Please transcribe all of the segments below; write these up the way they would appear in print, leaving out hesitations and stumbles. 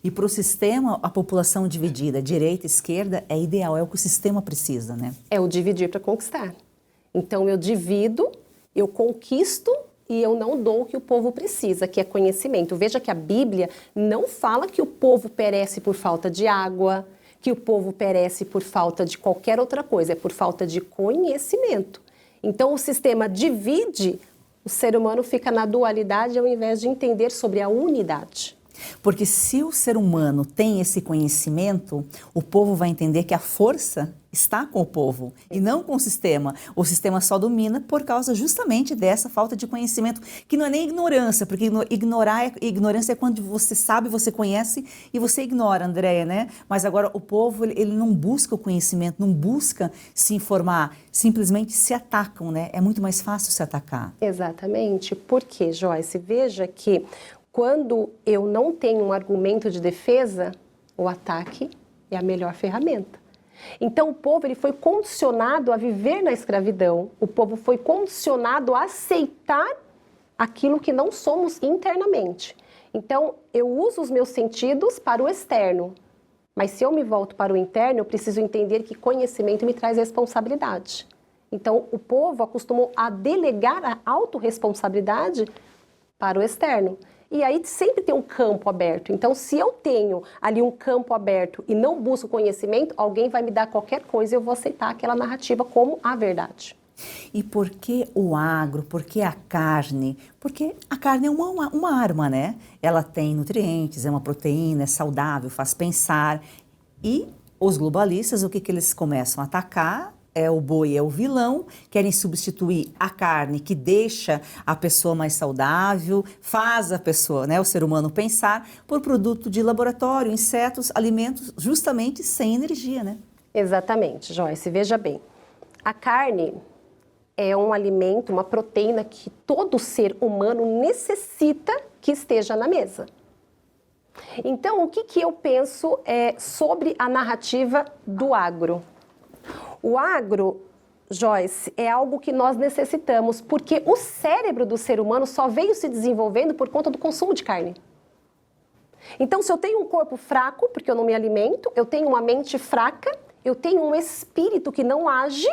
E para o sistema, a população dividida, direita e esquerda, é ideal, é o que o sistema precisa, né? É o dividir para conquistar. Então eu divido, eu conquisto e eu não dou o que o povo precisa, que é conhecimento. Veja que a Bíblia não fala que o povo perece por falta de água, que o povo perece por falta de qualquer outra coisa, é por falta de conhecimento. Então o sistema divide, o ser humano fica na dualidade ao invés de entender sobre a unidade. Porque se o ser humano tem esse conhecimento, o povo vai entender que a força está com o povo e não com o sistema. O sistema só domina por causa justamente dessa falta de conhecimento, que não é nem ignorância, porque ignorância é quando você sabe, você conhece e você ignora, Andréia, né? Mas agora o povo, ele não busca o conhecimento, não busca se informar, simplesmente se atacam, né? É muito mais fácil se atacar. Exatamente. Por quê, Joyce? Veja que quando eu não tenho um argumento de defesa, o ataque é a melhor ferramenta. Então o povo ele foi condicionado a viver na escravidão, o povo foi condicionado a aceitar aquilo que não somos internamente. Então eu uso os meus sentidos para o externo, mas se eu me volto para o interno, eu preciso entender que conhecimento me traz responsabilidade. Então o povo acostumou a delegar a autorresponsabilidade para o externo. E aí sempre tem um campo aberto. Então, se eu tenho ali um campo aberto e não busco conhecimento, alguém vai me dar qualquer coisa e eu vou aceitar aquela narrativa como a verdade. E por que o agro? Por que a carne? Porque a carne é uma arma, né? Ela tem nutrientes, é uma proteína, é saudável, faz pensar. E os globalistas, o que eles começam a atacar? É o boi, é o vilão, querem substituir a carne que deixa a pessoa mais saudável, faz a pessoa, né, o ser humano pensar, por produto de laboratório, insetos, alimentos, justamente sem energia, né? Exatamente, Joyce. Veja bem, a carne é um alimento, uma proteína que todo ser humano necessita que esteja na mesa. Então, o que eu penso sobre a narrativa do agro? O agro, Joyce, é algo que nós necessitamos, porque o cérebro do ser humano só veio se desenvolvendo por conta do consumo de carne. Então, se eu tenho um corpo fraco, porque eu não me alimento, eu tenho uma mente fraca, eu tenho um espírito que não age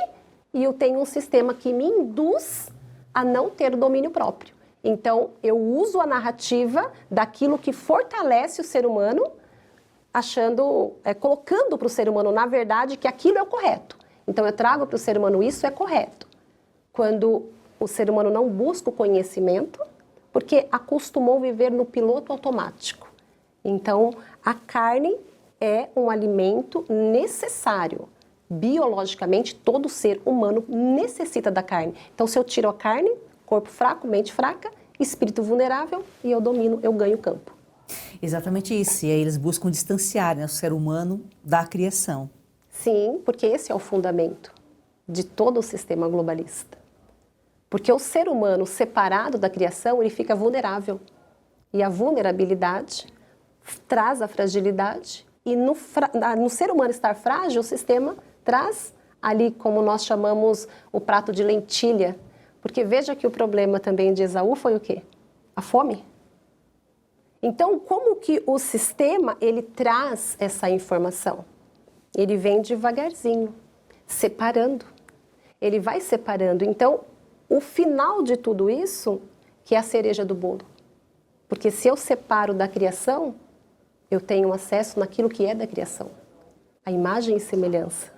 e eu tenho um sistema que me induz a não ter domínio próprio. Então, eu uso a narrativa daquilo que fortalece o ser humano, colocando para o ser humano, na verdade, que aquilo é o correto. Então, eu trago para o ser humano isso é correto. Quando o ser humano não busca o conhecimento, porque acostumou viver no piloto automático. Então, a carne é um alimento necessário. Biologicamente, todo ser humano necessita da carne. Então, se eu tiro a carne, corpo fraco, mente fraca, espírito vulnerável, e eu domino, eu ganho campo. Exatamente isso. E aí eles buscam distanciar, né, o ser humano da criação. Sim, porque esse é o fundamento de todo o sistema globalista. Porque o ser humano separado da criação, ele fica vulnerável. E a vulnerabilidade traz a fragilidade. E no ser humano estar frágil, o sistema traz ali, como nós chamamos, o prato de lentilha. Porque veja que o problema também de Esaú foi o quê? A fome. Então, como que o sistema, ele traz essa informação? Ele vem devagarzinho, separando. Ele vai separando. Então, o final de tudo isso, que é a cereja do bolo. Porque se eu separo da criação, eu tenho acesso naquilo que é da criação. A imagem e semelhança.